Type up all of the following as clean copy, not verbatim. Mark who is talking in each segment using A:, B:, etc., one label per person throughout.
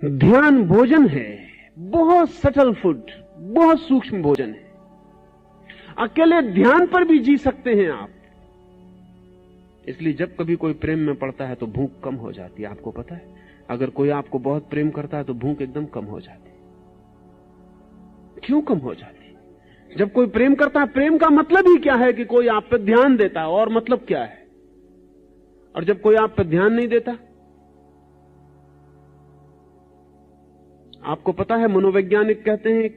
A: ध्यान भोजन है, बहुत सटल फूड, बहुत सूक्ष्म भोजन है। अकेले ध्यान पर भी जी सकते हैं आप। इसलिए जब कभी कोई प्रेम में पड़ता है तो भूख कम हो जाती है। आपको पता है, अगर कोई आपको बहुत प्रेम करता है तो भूख एकदम कम हो जाती है। क्यों कम हो जाती है? जब कोई प्रेम करता है, प्रेम का मतलब ही क्या है कि कोई आप पर ध्यान देता है, और मतलब क्या है? और जब कोई आप पर ध्यान नहीं देता, आपको पता है मनोवैज्ञानिक कहते हैं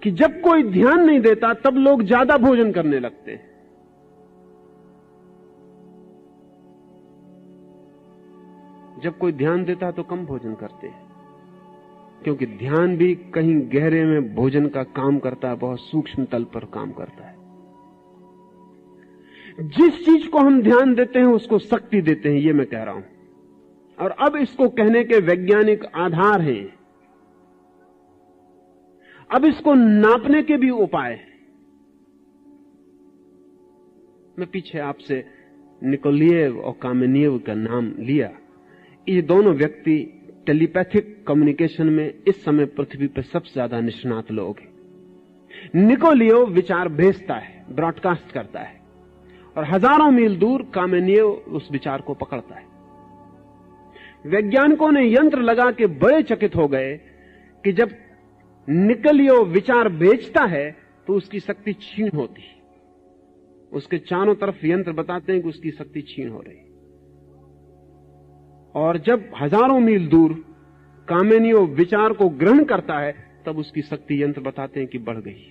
A: कि जब कोई ध्यान नहीं देता तब लोग ज्यादा भोजन करने लगते हैं। जब कोई ध्यान देता है तो कम भोजन करते हैं, क्योंकि ध्यान भी कहीं गहरे में भोजन का काम करता है, बहुत सूक्ष्म तल पर काम करता है। जिस चीज को हम ध्यान देते हैं उसको शक्ति देते हैं, ये मैं कह रहा हूं। और अब इसको कहने के वैज्ञानिक आधार हैं, अब इसको नापने के भी उपाय हैं। मैं पीछे आपसे निकोलिएव और कामेनिएव का नाम लिया। ये दोनों व्यक्ति टेलीपैथिक कम्युनिकेशन में इस समय पृथ्वी पर सबसे ज्यादा निष्णात लोग हैं। निकोलिएव विचार भेजता है, ब्रॉडकास्ट करता है, और हजारों मील दूर कामेनिएव उस विचार को पकड़ता है। वैज्ञानिकों ने यंत्र लगा के बड़े चकित हो गए कि जब निकोलिएव विचार भेजता है तो उसकी शक्ति क्षीण होती है। उसके चारों तरफ यंत्र बताते हैं कि उसकी शक्ति क्षीण हो रही है। और जब हजारों मील दूर कामेनिएव विचार को ग्रहण करता है तब उसकी शक्ति यंत्र बताते हैं कि बढ़ गई।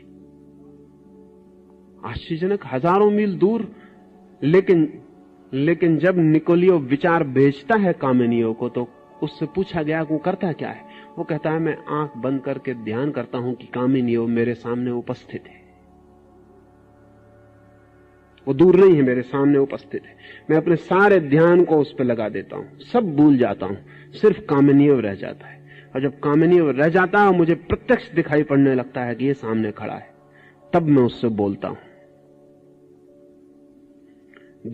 A: आश्चर्यजनक, हजारों मील दूर। लेकिन जब निकोलिएव विचार भेजता है कामेनिएव को तो उससे पूछा गया कि वो करता क्या है। वो कहता है, मैं आंख बंद करके ध्यान करता हूं कि कामेनिएव मेरे सामने उपस्थित है। वो दूर नहीं है, मेरे सामने उपस्थित है। मैं अपने सारे ध्यान को उस पर लगा देता हूं, सब भूल जाता हूं, सिर्फ कामेनिएव रह जाता है। और जब कामेनिएव रह जाता है, मुझे प्रत्यक्ष दिखाई पड़ने लगता है कि ये सामने खड़ा है, तब मैं उससे बोलता हूं।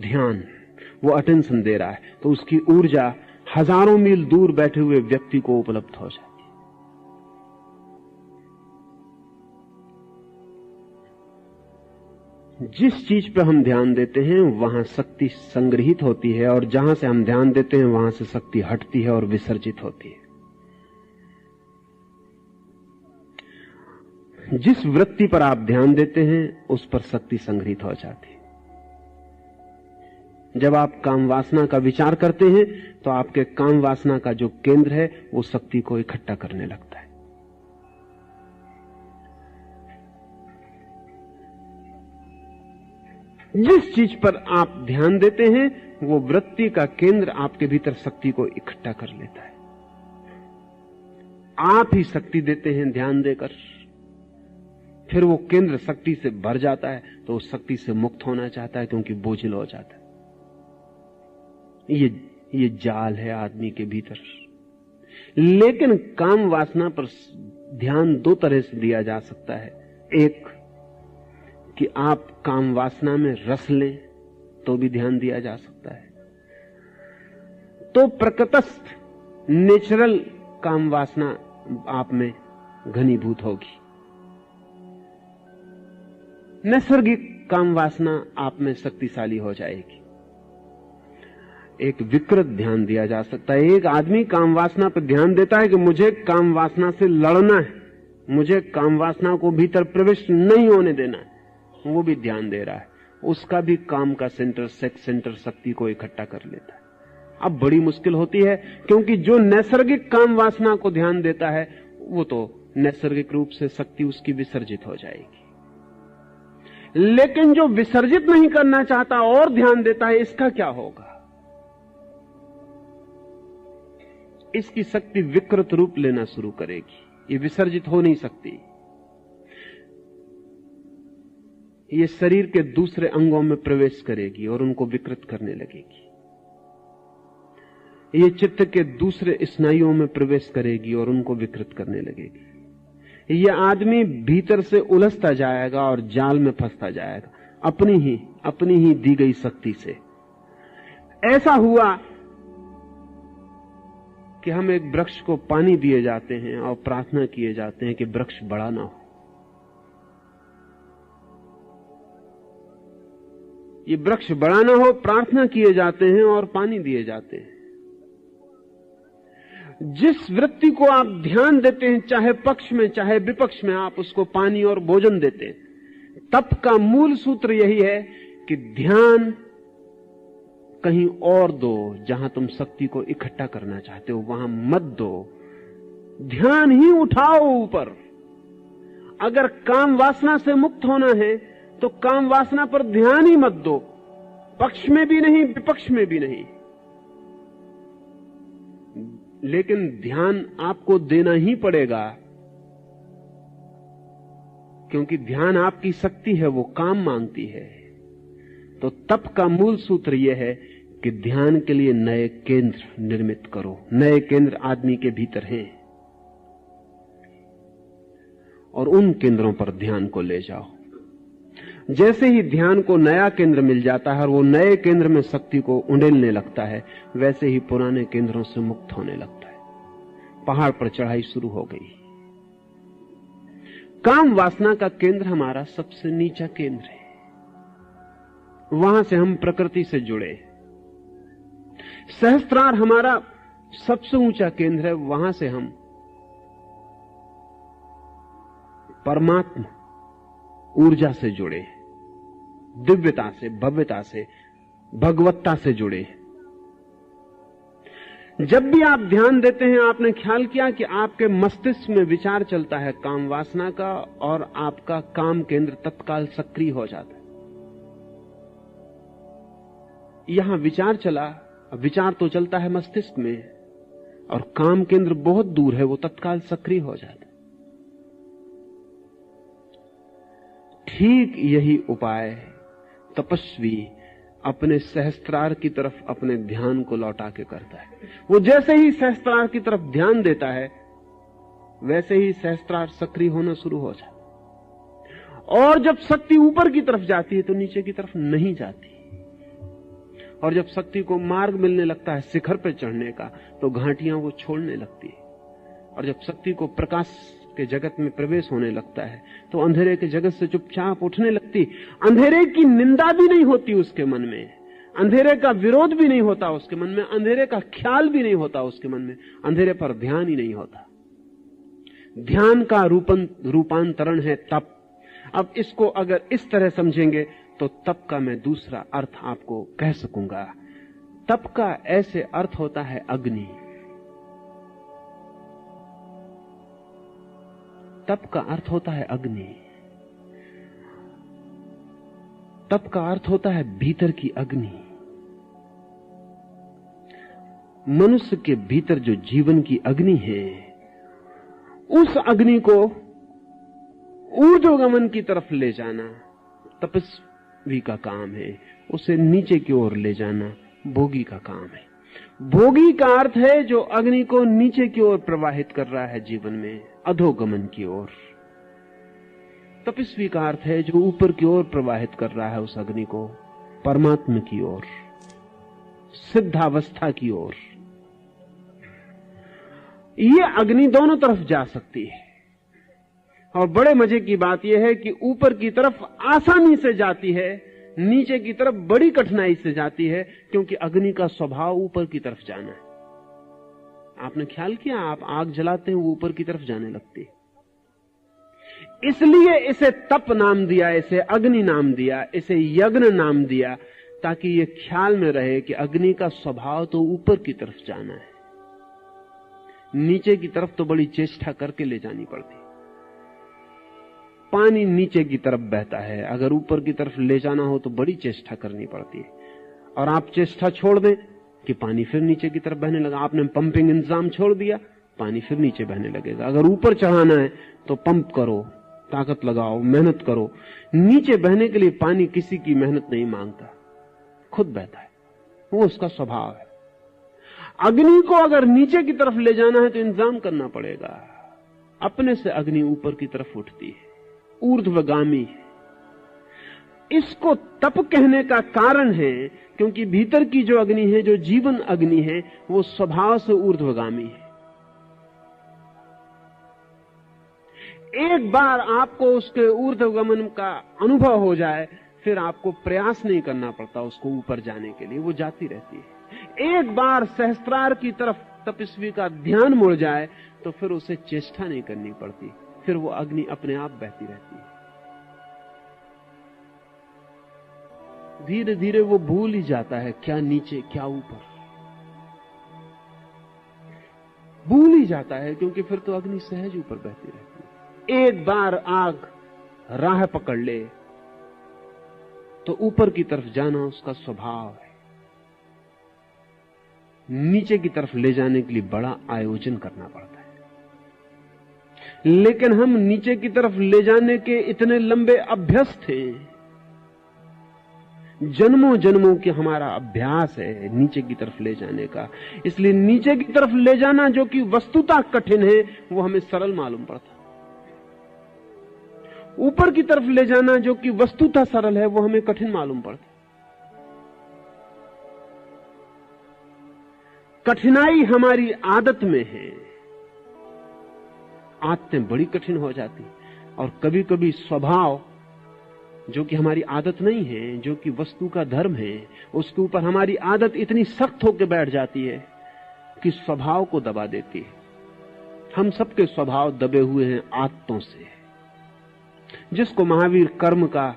A: ध्यान, वो अटेंशन दे रहा है, तो उसकी ऊर्जा हजारों मील दूर बैठे हुए व्यक्ति को उपलब्ध हो जाती है। जिस चीज पे हम ध्यान देते हैं वहां शक्ति संग्रहित होती है, और जहां से हम ध्यान देते हैं वहां से शक्ति हटती है और विसर्जित होती है। जिस वृत्ति पर आप ध्यान देते हैं उस पर शक्ति संग्रहित हो जाती है। जब आप काम वासना का विचार करते हैं तो आपके काम वासना का जो केंद्र है वो शक्ति को इकट्ठा करने लगता है। जिस चीज पर आप ध्यान देते हैं वो वृत्ति का केंद्र आपके भीतर शक्ति को इकट्ठा कर लेता है। आप ही शक्ति देते हैं ध्यान देकर, फिर वो केंद्र शक्ति से भर जाता है तो उस शक्ति से मुक्त होना चाहता है, क्योंकि बोझिल हो जाता है। ये जाल है आदमी के भीतर। लेकिन काम वासना पर ध्यान दो तरह से दिया जा सकता है। एक कि आप काम वासना में रस लें तो भी ध्यान दिया जा सकता है। तो प्रकृतस्थ नेचुरल काम वासना आप में घनीभूत होगी, नैसर्गिक काम वासना आप में शक्तिशाली हो जाएगी। एक विकृत ध्यान दिया जा सकता है। एक आदमी काम वासना पर ध्यान देता है कि मुझे काम वासना से लड़ना है, मुझे काम वासना को भीतर प्रविष्ट नहीं होने देना है, वो भी ध्यान दे रहा है। उसका भी काम का सेंटर, सेक्स सेंटर शक्ति को इकट्ठा कर लेता है। अब बड़ी मुश्किल होती है, क्योंकि जो नैसर्गिक काम वासना को ध्यान देता है वो तो नैसर्गिक रूप से शक्ति उसकी विसर्जित हो जाएगी। लेकिन जो विसर्जित नहीं करना चाहता और ध्यान देता है, इसका क्या होगा? इसकी शक्ति विकृत रूप लेना शुरू करेगी, ये विसर्जित हो नहीं सकती। ये शरीर के दूसरे अंगों में प्रवेश करेगी और उनको विकृत करने लगेगी। ये चित्त के दूसरे स्नायुओं में प्रवेश करेगी और उनको विकृत करने लगेगी। ये आदमी भीतर से उलझता जाएगा और जाल में फंसता जाएगा अपनी ही दी गई शक्ति से। ऐसा हुआ कि हम एक वृक्ष को पानी दिए जाते हैं और प्रार्थना किए जाते हैं कि वृक्ष बड़ा ना हो। ये वृक्ष बड़ा ना हो प्रार्थना किए जाते हैं और पानी दिए जाते हैं। जिस वृत्ति को आप ध्यान देते हैं, चाहे पक्ष में चाहे विपक्ष में, आप उसको पानी और भोजन देते हैं। तप का मूल सूत्र यही है कि ध्यान कहीं और दो, जहां तुम शक्ति को इकट्ठा करना चाहते हो वहां मत दो, ध्यान ही उठाओ ऊपर। अगर काम वासना से मुक्त होना है तो काम वासना पर ध्यान ही मत दो, पक्ष में भी नहीं विपक्ष में भी नहीं, लेकिन ध्यान आपको देना ही पड़ेगा, क्योंकि ध्यान आपकी शक्ति है, वो काम मांगती है। तो तप का मूल सूत्र यह है कि ध्यान के लिए नए केंद्र निर्मित करो। नए केंद्र आदमी के भीतर हैं और उन केंद्रों पर ध्यान को ले जाओ। जैसे ही ध्यान को नया केंद्र मिल जाता है और वो नए केंद्र में शक्ति को उंडेलने लगता है, वैसे ही पुराने केंद्रों से मुक्त होने लगता है। पहाड़ पर चढ़ाई शुरू हो गई। काम वासना का केंद्र हमारा सबसे नीचा केंद्र है, वहां से हम प्रकृति से जुड़े। सहस्त्रार हमारा सबसे ऊंचा केंद्र है, वहां से हम परमात्मा ऊर्जा से जुड़े, दिव्यता से, भव्यता से, भगवत्ता से जुड़े। जब भी आप ध्यान देते हैं, आपने ख्याल किया कि आपके मस्तिष्क में विचार चलता है काम वासना का, और आपका काम केंद्र तत्काल सक्रिय हो जाता है। यहां विचार चला, विचार तो चलता है मस्तिष्क में, और काम केंद्र बहुत दूर है, वो तत्काल सक्रिय हो जाता है। ठीक यही उपाय तपस्वी अपने सहस्त्रार की तरफ अपने ध्यान को लौटा के करता है। वो जैसे ही सहस्त्रार की तरफ ध्यान देता है, वैसे ही सहस्त्रार सक्रिय होना शुरू हो जाता है। और जब शक्ति ऊपर की तरफ जाती है तो नीचे की तरफ नहीं जाती, और जब शक्ति को मार्ग मिलने लगता है शिखर पर चढ़ने का, तो घाटियां वो छोड़ने लगती है। और जब शक्ति को प्रकाश के जगत में प्रवेश होने लगता है, तो अंधेरे के जगत से चुपचाप उठने लगती। अंधेरे की निंदा भी नहीं होती उसके मन में, अंधेरे का विरोध भी नहीं होता उसके मन में, अंधेरे का ख्याल भी नहीं होता उसके मन में, अंधेरे पर ध्यान ही नहीं होता। ध्यान का रूपांतरण है तप। अब इसको अगर इस तरह समझेंगे तो तप का मैं दूसरा अर्थ आपको कह सकूंगा। तप का ऐसे अर्थ होता है अग्नि। तप का अर्थ होता है अग्नि। तप का अर्थ होता है भीतर की अग्नि। मनुष्य के भीतर जो जीवन की अग्नि है, उस अग्नि को ऊर्ध्वगमन की तरफ ले जाना तपस्वी का काम है, उसे नीचे की ओर ले जाना भोगी का काम है। भोगी का अर्थ है जो अग्नि को नीचे की ओर प्रवाहित कर रहा है जीवन में, अधोगमन की ओर। तपस्वी का अर्थ है जो ऊपर की ओर प्रवाहित कर रहा है उस अग्नि को, परमात्मा की ओर, सिद्धावस्था की ओर। ये अग्नि दोनों तरफ जा सकती है, और बड़े मजे की बात यह है कि ऊपर की तरफ आसानी से जाती है, नीचे की तरफ बड़ी कठिनाई से जाती है, क्योंकि अग्नि का स्वभाव ऊपर की तरफ जाना है। आपने ख्याल किया, आप आग जलाते हैं वो ऊपर की तरफ जाने लगती है। इसलिए इसे तप नाम दिया, इसे अग्नि नाम दिया, इसे यज्ञ नाम दिया, ताकि ये ख्याल में रहे कि अग्नि का स्वभाव तो ऊपर की तरफ जाना है, नीचे की तरफ तो बड़ी चेष्टा करके ले जानी पड़ती। पानी नीचे की तरफ बहता है, अगर ऊपर की तरफ ले जाना हो तो बड़ी चेष्टा करनी पड़ती है। और आप चेष्टा छोड़ दें कि पानी फिर नीचे की तरफ बहने लगा। आपने पंपिंग इंतजाम छोड़ दिया, पानी फिर नीचे बहने लगेगा। अगर ऊपर चढ़ाना है तो पंप करो, ताकत लगाओ, मेहनत करो। नीचे बहने के लिए पानी किसी की मेहनत नहीं मांगता, खुद बहता है, वो उसका स्वभाव है। अग्नि को अगर नीचे की तरफ ले जाना है तो इंतजाम करना पड़ेगा। अपने से अग्नि ऊपर की तरफ उठती है, ऊर्ध्वगामी है। इसको तप कहने का कारण है क्योंकि भीतर की जो अग्नि है, जो जीवन अग्नि है, वो स्वभाव से ऊर्ध्वगामी है। एक बार आपको उसके ऊर्ध्वगमन का अनुभव हो जाए, फिर आपको प्रयास नहीं करना पड़ता उसको ऊपर जाने के लिए, वो जाती रहती है। एक बार सहस्त्रार की तरफ तपस्वी का ध्यान मुड़ जाए तो फिर उसे चेष्टा नहीं करनी पड़ती, फिर वो अग्नि अपने आप बहती रहती है। धीरे धीरे वो भूल ही जाता है क्या नीचे क्या ऊपर, भूल ही जाता है, क्योंकि फिर तो अग्नि सहज ऊपर बहती रहती है। एक बार आग राह पकड़ ले तो ऊपर की तरफ जाना उसका स्वभाव है। नीचे की तरफ ले जाने के लिए बड़ा आयोजन करना पड़ता है, लेकिन हम नीचे की तरफ ले जाने के इतने लंबे अभ्यस्त हैं, जन्मों जन्मों की हमारा अभ्यास है नीचे की तरफ ले जाने का। इसलिए नीचे की तरफ ले जाना जो कि वस्तुतः कठिन है, वो हमें सरल मालूम पड़ता। ऊपर की तरफ ले जाना जो कि वस्तुतः सरल है, वो हमें कठिन मालूम पड़ता। कठिनाई हमारी आदत में है, आदतें बड़ी कठिन हो जाती, और कभी कभी स्वभाव जो कि हमारी आदत नहीं है, जो कि वस्तु का धर्म है, उसके ऊपर हमारी आदत इतनी सख्त होकर बैठ जाती है कि स्वभाव को दबा देती है। हम सबके स्वभाव दबे हुए हैं आदतों से। जिसको महावीर कर्म का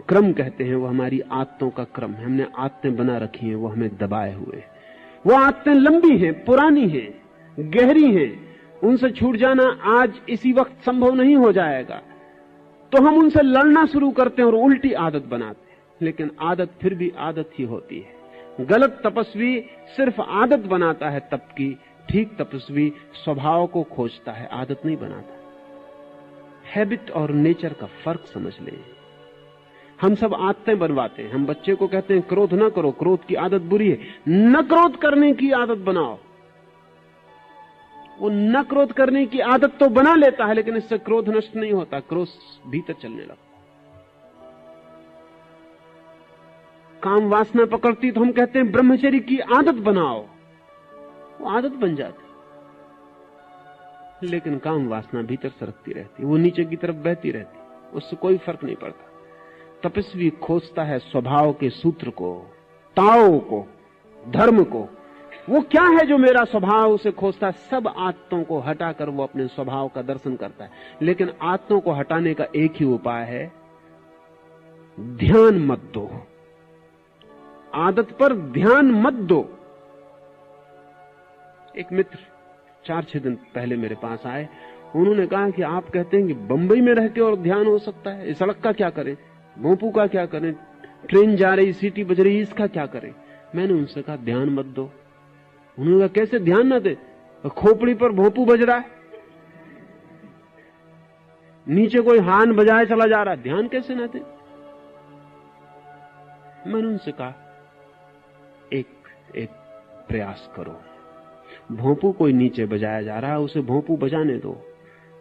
A: क्रम कहते हैं, वो हमारी आदतों का क्रम है। हमने आदतें बना रखी हैं, वो हमें दबाए हुए। वो आदतें लंबी हैं, पुरानी हैं, गहरी हैं, उनसे छूट जाना आज इसी वक्त संभव नहीं हो जाएगा। तो हम उनसे लड़ना शुरू करते हैं और उल्टी आदत बनाते हैं, लेकिन आदत फिर भी आदत ही होती है। गलत तपस्वी सिर्फ आदत बनाता है तप की, ठीक तपस्वी स्वभाव को खोजता है, आदत नहीं बनाता। हैबिट और नेचर का फर्क समझ लें। हम सब आदतें बनवाते हैं। हम बच्चे को कहते हैं क्रोध ना करो, क्रोध की आदत बुरी है, न क्रोध करने की आदत बनाओ। वो न क्रोध करने की आदत तो बना लेता है, लेकिन इससे क्रोध नष्ट नहीं होता, क्रोध भीतर चलने लगता। काम वासना पकड़ती तो हम कहते हैं ब्रह्मचर्य की आदत बनाओ, वो आदत बन जाती, लेकिन काम वासना भीतर सरकती रहती, वो नीचे की तरफ बहती रहती, उससे कोई फर्क नहीं पड़ता। तपस्वी खोजता है स्वभाव के सूत्र को, ताओ को, धर्म को। वो क्या है जो मेरा स्वभाव, उसे खोजता है। सब आदतों को हटाकर वो अपने स्वभाव का दर्शन करता है। लेकिन आदतों को हटाने का एक ही उपाय है, ध्यान मत दो। आदत पर ध्यान मत दो। एक मित्र 4-6 दिन पहले मेरे पास आए, उन्होंने कहा कि आप कहते हैं कि बंबई में रह के और ध्यान हो सकता है, इस सड़क का क्या करें, भोंपू का क्या करें, ट्रेन जा रही, सीटी बज रही, इसका क्या करें। मैंने उनसे कहा ध्यान मत दो। उन्होंने कहा कैसे ध्यान ना दे, खोपड़ी पर भोंपू बज रहा है, नीचे कोई हान बजाए चला जा रहा है, ध्यान कैसे ना दे। मैंने उनसे कहा एक प्रयास करो, भोंपू कोई नीचे बजाया जा रहा है, उसे भोंपू बजाने दो।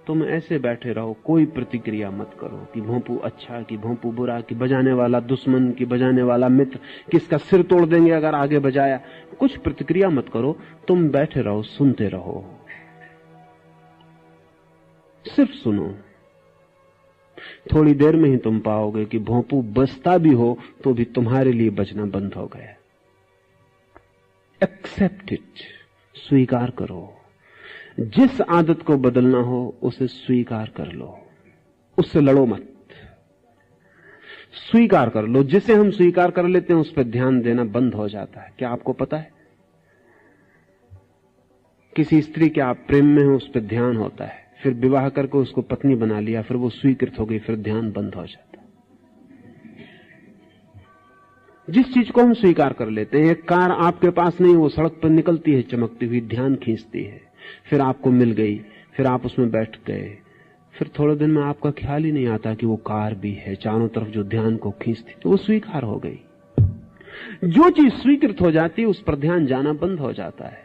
A: तुम ऐसे बैठे रहो, कोई प्रतिक्रिया मत करो कि भोंपू अच्छा कि भोंपू बुरा, कि बजाने वाला दुश्मन कि बजाने वाला मित्र, किसका सिर तोड़ देंगे अगर आगे बजाया। कुछ प्रतिक्रिया मत करो, तुम बैठे रहो, सुनते रहो, सिर्फ सुनो। थोड़ी देर में ही तुम पाओगे कि भोंपू बजता भी हो तो भी तुम्हारे लिए बजना बंद हो गया। एक्सेप्ट इट, स्वीकार करो। जिस आदत को बदलना हो उसे स्वीकार कर लो, उससे लड़ो मत, स्वीकार कर लो। जिसे हम स्वीकार कर लेते हैं उस पर ध्यान देना बंद हो जाता है। क्या आपको पता है, किसी स्त्री के आप प्रेम में हो, उस पर ध्यान होता है, फिर विवाह करके उसको पत्नी बना लिया, फिर वो स्वीकृत हो गई, फिर ध्यान बंद हो जाता है। जिस चीज को हम स्वीकार कर लेते हैं, एक कार आपके पास नहीं, वो सड़क पर निकलती है चमकती हुई, ध्यान खींचती है, फिर आपको मिल गई, फिर आप उसमें बैठ गए, फिर थोड़े दिन में आपका ख्याल ही नहीं आता कि वो कार भी है चारों तरफ जो ध्यान को खींचती, तो वो स्वीकार हो गई। जो चीज स्वीकृत हो जाती है उस पर ध्यान जाना बंद हो जाता है।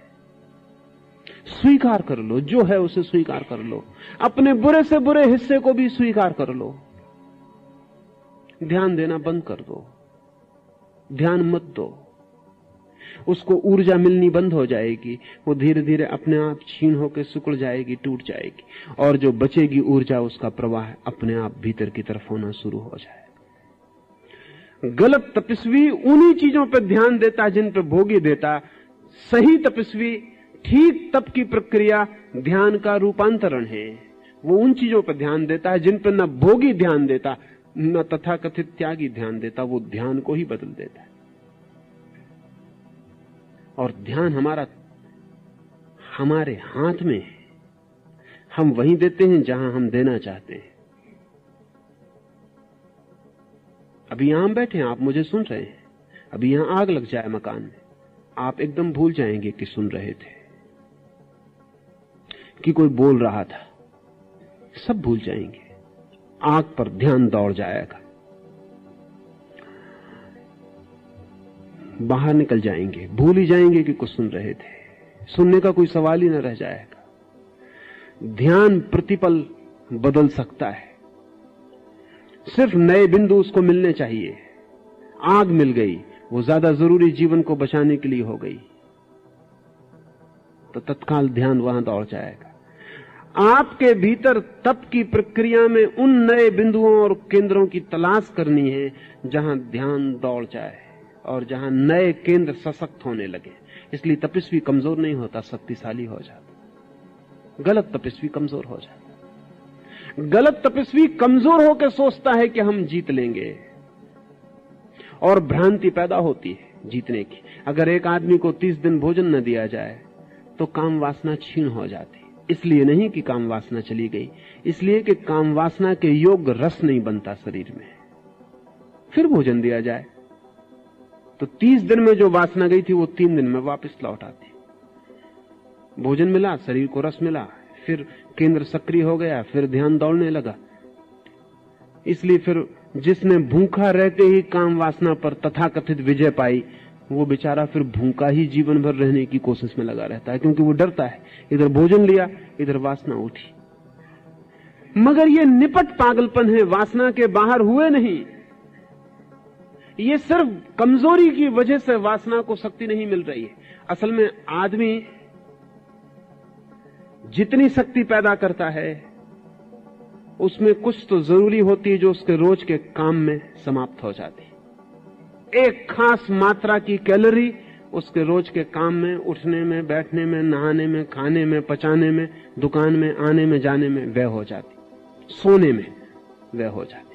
A: स्वीकार कर लो, जो है उसे स्वीकार कर लो। अपने बुरे से बुरे हिस्से को भी स्वीकार कर लो। ध्यान देना बंद कर दो, ध्यान मत दो। उसको ऊर्जा मिलनी बंद हो जाएगी, वो धीरे धीरे अपने आप क्षीण होकर सिकुड़ जाएगी, टूट जाएगी, और जो बचेगी ऊर्जा उसका प्रवाह अपने आप भीतर की तरफ होना शुरू हो जाएगा। गलत तपस्वी उन्हीं चीजों पर ध्यान देता जिन पर भोगी देता। सही तपस्वी ठीक तप की प्रक्रिया ध्यान का रूपांतरण है। वो उन चीजों पर ध्यान देता है जिन पर न भोगी ध्यान देता न तथाकथित त्यागी ध्यान देता। वो ध्यान को ही बदल देता है। और ध्यान हमारे हाथ में है। हम वहीं देते हैं जहां हम देना चाहते हैं। अभी यहां बैठे हैं, आप मुझे सुन रहे हैं। अभी यहां आग लग जाए मकान में, आप एकदम भूल जाएंगे कि सुन रहे थे, कि कोई बोल रहा था, सब भूल जाएंगे। आग पर ध्यान दौड़ जाएगा, बाहर निकल जाएंगे, भूल ही जाएंगे कि कुछ सुन रहे थे। सुनने का कोई सवाल ही न रह जाएगा। ध्यान प्रतिपल बदल सकता है, सिर्फ नए बिंदु उसको मिलने चाहिए। आग मिल गई, वो ज्यादा जरूरी जीवन को बचाने के लिए हो गई, तो तत्काल ध्यान वहां दौड़ जाएगा। आपके भीतर तप की प्रक्रिया में उन नए बिंदुओं और केंद्रों की तलाश करनी है जहां ध्यान दौड़ जाए और जहां नए केंद्र सशक्त होने लगे। इसलिए तपस्वी कमजोर नहीं होता, शक्तिशाली हो जाता। गलत तपस्वी कमजोर हो जाता। गलत तपस्वी कमजोर होकर सोचता है कि हम जीत लेंगे, और भ्रांति पैदा होती है जीतने की। अगर एक आदमी को 30 दिन भोजन न दिया जाए तो काम वासना क्षीण हो जाती। इसलिए नहीं कि काम वासना चली गई, इसलिए कि काम वासना के योग्य रस नहीं बनता शरीर में। फिर भोजन दिया जाए तो 30 दिन में जो वासना गई थी वो 3 दिन में वापस लौट आती। भोजन मिला, शरीर को रस मिला, फिर केंद्र सक्रिय हो गया, फिर ध्यान दौड़ने लगा। इसलिए फिर जिसने भूखा रहते ही काम वासना पर तथाकथित विजय पाई, वो बेचारा फिर भूखा ही जीवन भर रहने की कोशिश में लगा रहता है, क्योंकि वो डरता है। इधर भोजन लिया, इधर वासना उठी। मगर ये निपट पागलपन है, वासना के बाहर हुए नहीं। ये सिर्फ कमजोरी की वजह से वासना को शक्ति नहीं मिल रही है। असल में आदमी जितनी शक्ति पैदा करता है उसमें कुछ तो जरूरी होती है जो उसके रोज के काम में समाप्त हो जाती है। एक खास मात्रा की कैलोरी उसके रोज के काम में, उठने में, बैठने में, नहाने में, खाने में, पचाने में, दुकान में आने में जाने में व्यय हो जाती, सोने में व्यय हो जाती।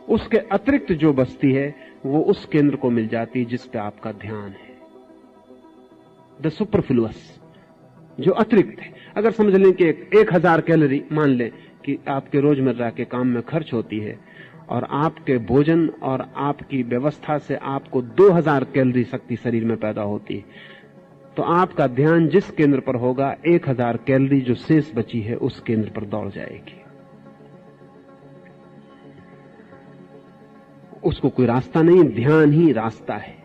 A: उसके अतिरिक्त जो बचती है वो उस केंद्र को मिल जाती जिस पे आपका ध्यान है। द सुपरफ्लुअस, जो अतिरिक्त है। अगर समझ लें कि 1000 कैलोरी मान लें कि आपके रोजमर्रा के काम में खर्च होती है, और आपके भोजन और आपकी व्यवस्था से आपको 2000 कैलोरी शक्ति शरीर में पैदा होती है, तो आपका ध्यान जिस केंद्र पर होगा 1000 कैलोरी जो शेष बची है उस केंद्र पर दौड़ जाएगी। उसको कोई रास्ता नहीं, ध्यान ही रास्ता है।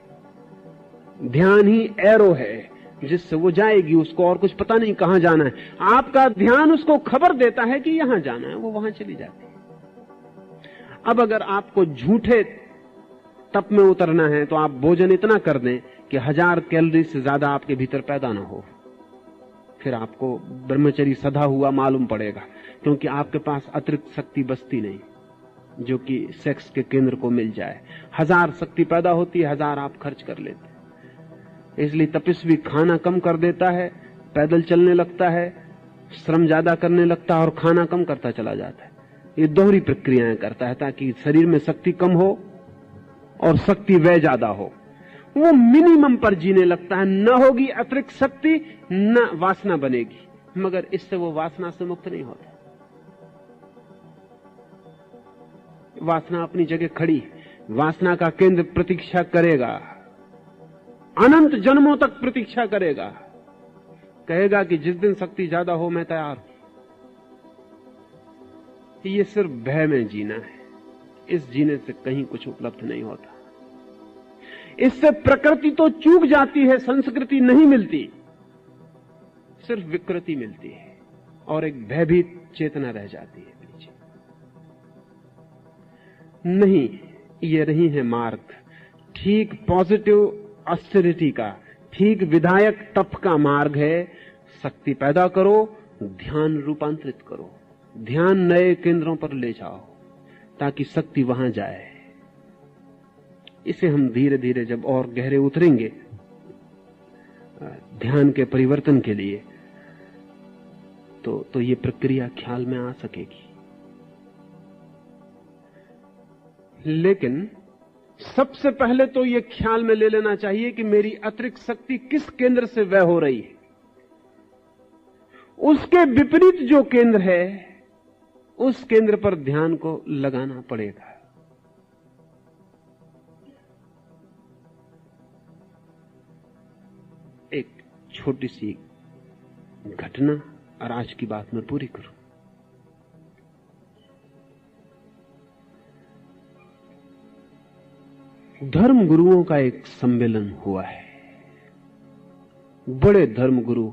A: ध्यान ही एरो है जिससे वो जाएगी। उसको और कुछ पता नहीं कहां जाना है। आपका ध्यान उसको खबर देता है कि यहां जाना है, वो वहां चली जाती है। अब अगर आपको झूठे तप में उतरना है तो आप भोजन इतना कर दें कि 1000 कैलोरी से ज्यादा आपके भीतर पैदा ना हो। फिर आपको ब्रह्मचर्य सधा हुआ मालूम पड़ेगा, क्योंकि आपके पास अतिरिक्त शक्ति बचती नहीं जो कि सेक्स के केंद्र को मिल जाए। 1000 शक्ति पैदा होती है, 1000 आप खर्च कर लेते। इसलिए तपस्वी खाना कम कर देता है, पैदल चलने लगता है, श्रम ज्यादा करने लगता है और खाना कम करता चला जाता है। ये दोहरी प्रक्रियाएं करता है ताकि शरीर में शक्ति कम हो और शक्ति व्यय ज्यादा हो। वो मिनिमम पर जीने लगता है। न होगी अतिरिक्त शक्ति, न वासना बनेगी, मगर इससे वो वासना से मुक्त नहीं होता। वासना अपनी जगह खड़ी, वासना का केंद्र प्रतीक्षा करेगा, अनंत जन्मों तक प्रतीक्षा करेगा। कहेगा कि जिस दिन शक्ति ज्यादा हो मैं तैयार हूं। ये सिर्फ भय में जीना है। इस जीने से कहीं कुछ उपलब्ध नहीं होता। इससे प्रकृति तो चूक जाती है, संस्कृति नहीं मिलती, सिर्फ विकृति मिलती है और एक भयभीत चेतना रह जाती है पीछे। नहीं, ये नहीं है मार्ग। ठीक पॉजिटिव ऑस्टेरिटी का, ठीक विधायक तप का मार्ग है। शक्ति पैदा करो, ध्यान रूपांतरित करो, ध्यान नए केंद्रों पर ले जाओ ताकि शक्ति वहां जाए। इसे हम धीरे धीरे जब और गहरे उतरेंगे ध्यान के परिवर्तन के लिए, तो ये प्रक्रिया ख्याल में आ सकेगी। लेकिन सबसे पहले तो ये ख्याल में ले लेना चाहिए कि मेरी अतिरिक्त शक्ति किस केंद्र से व्यय हो रही है। उसके विपरीत जो केंद्र है उस केंद्र पर ध्यान को लगाना पड़ेगा। एक छोटी सी घटना और आज की बात मैं पूरी करूं। धर्म गुरुओं का एक सम्मेलन हुआ है। बड़े धर्म गुरु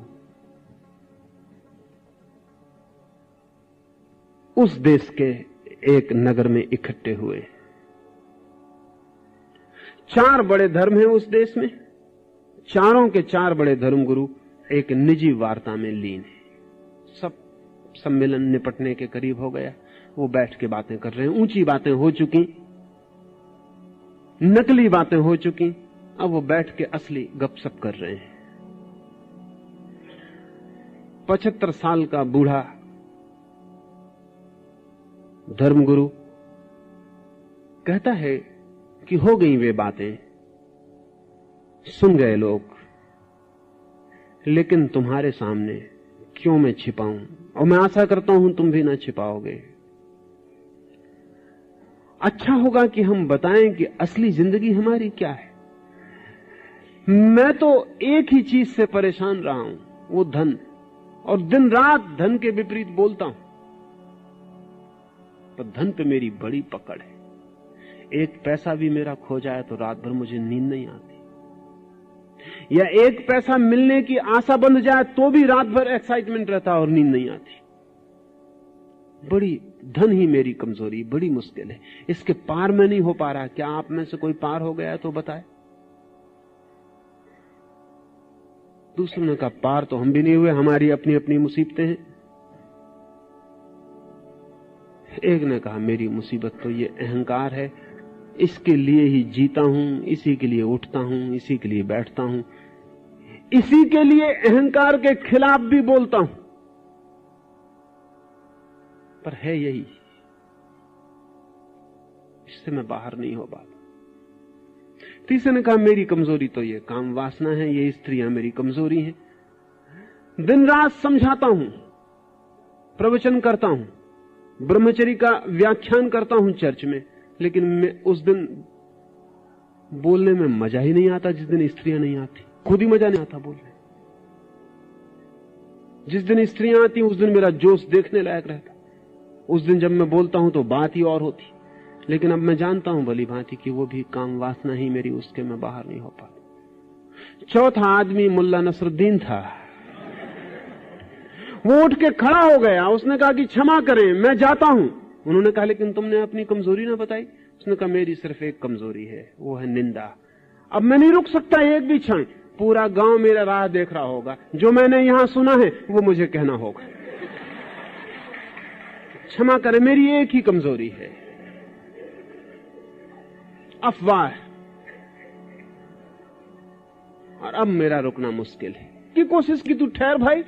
A: उस देश के एक नगर में इकट्ठे हुए। 4 बड़े धर्म हैं उस देश में। चारों के 4 बड़े धर्म गुरु एक निजी वार्ता में लीन है। सब सम्मेलन निपटने के करीब हो गया। वो बैठ के बातें कर रहे हैं। ऊंची बातें हो चुकी, नकली बातें हो चुकी, अब वो बैठ के असली गपशप कर रहे हैं। 75 साल का बूढ़ा धर्मगुरु कहता है कि हो गई वे बातें, सुन गए लोग, लेकिन तुम्हारे सामने क्यों मैं छिपाऊं, और मैं आशा करता हूं तुम भी ना छिपाओगे। अच्छा होगा कि हम बताएं कि असली जिंदगी हमारी क्या है। मैं तो एक ही चीज से परेशान रहा हूं, वो धन, और दिन रात धन के विपरीत बोलता हूं, पर धन पे मेरी बड़ी पकड़ है। एक पैसा भी मेरा खो जाए तो रात भर मुझे नींद नहीं आती, या एक पैसा मिलने की आशा बंध जाए तो भी रात भर एक्साइटमेंट रहता और नींद नहीं आती। बड़ी धन ही मेरी कमजोरी, बड़ी मुश्किल है, इसके पार में नहीं हो पा रहा। क्या आप में से कोई पार हो गया तो बताए। दूसरों ने कहा पार तो हम भी नहीं हुए, हमारी अपनी अपनी मुसीबतें हैं। एक ने कहा मेरी मुसीबत तो ये अहंकार है, इसके लिए ही जीता हूं, इसी के लिए उठता हूं, इसी के लिए बैठता हूं, इसी के लिए अहंकार के खिलाफ भी बोलता हूं, पर है यही, इससे मैं बाहर नहीं हो पाता। तीसरे ने कहा मेरी कमजोरी तो ये काम वासना है, ये स्त्रियां मेरी कमजोरी हैं। दिन रात समझाता हूं, प्रवचन करता हूं, ब्रह्मचर्य का व्याख्यान करता हूं चर्च में, लेकिन मैं उस दिन बोलने में मजा ही नहीं आता जिस दिन स्त्रियां नहीं आती। खुद ही मजा नहीं आता बोलने। जिस दिन स्त्रियां आती उस दिन मेरा जोश देखने लायक रहता। उस दिन जब मैं बोलता हूं तो बात ही और होती, लेकिन अब मैं जानता हूं भली भांति कि वो भी काम वासना ही मेरी, उसके मैं बाहर नहीं हो पाता। चौथा आदमी मुल्ला नसरुद्दीन था। वो उठ के खड़ा हो गया, उसने कहा कि क्षमा करें मैं जाता हूं। उन्होंने कहा लेकिन तुमने अपनी कमजोरी ना बताई। उसने कहा मेरी सिर्फ एक कमजोरी है, वो है निंदा। अब मैं नहीं रुक सकता एक भी क्षण, पूरा गांव मेरा राह देख रहा होगा, जो मैंने यहां सुना है वो मुझे कहना होगा। क्षमा करें मेरी एक ही कमजोरी है, अफवाह, और अब मेरा रुकना मुश्किल है। की कोशिश की, तू ठहर भाई,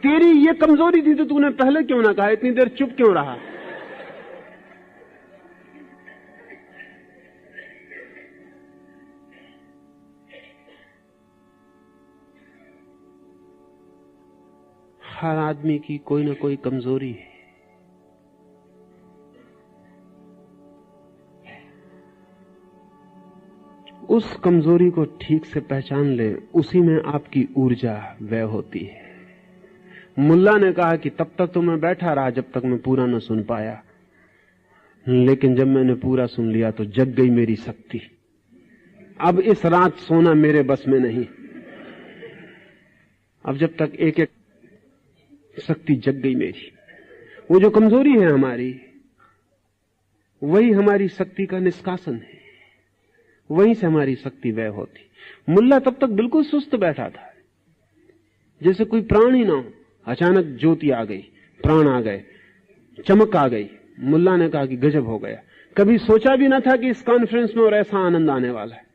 A: तेरी ये कमजोरी थी तो तूने पहले क्यों ना कहा, इतनी देर चुप क्यों रहा। हर आदमी की कोई ना कोई कमजोरी है। उस कमजोरी को ठीक से पहचान ले, उसी में आपकी ऊर्जा व्यय होती है। मुल्ला ने कहा कि तब तक तो मैं बैठा रहा जब तक मैं पूरा न सुन पाया, लेकिन जब मैंने पूरा सुन लिया तो जग गई मेरी शक्ति। अब इस रात सोना मेरे बस में नहीं। अब जब तक एक एक शक्ति जग गई मेरी, वो जो कमजोरी है हमारी, वही हमारी शक्ति का निष्कासन है, वहीं से हमारी शक्ति व्यय होती। मुल्ला तब तक बिल्कुल सुस्त बैठा था, जैसे कोई प्राण ही ना हो। अचानक ज्योति आ गई, प्राण आ गए, चमक आ गई। मुल्ला ने कहा कि गजब हो गया, कभी सोचा भी ना था कि इस कॉन्फ्रेंस में और ऐसा आनंद आने वाला है।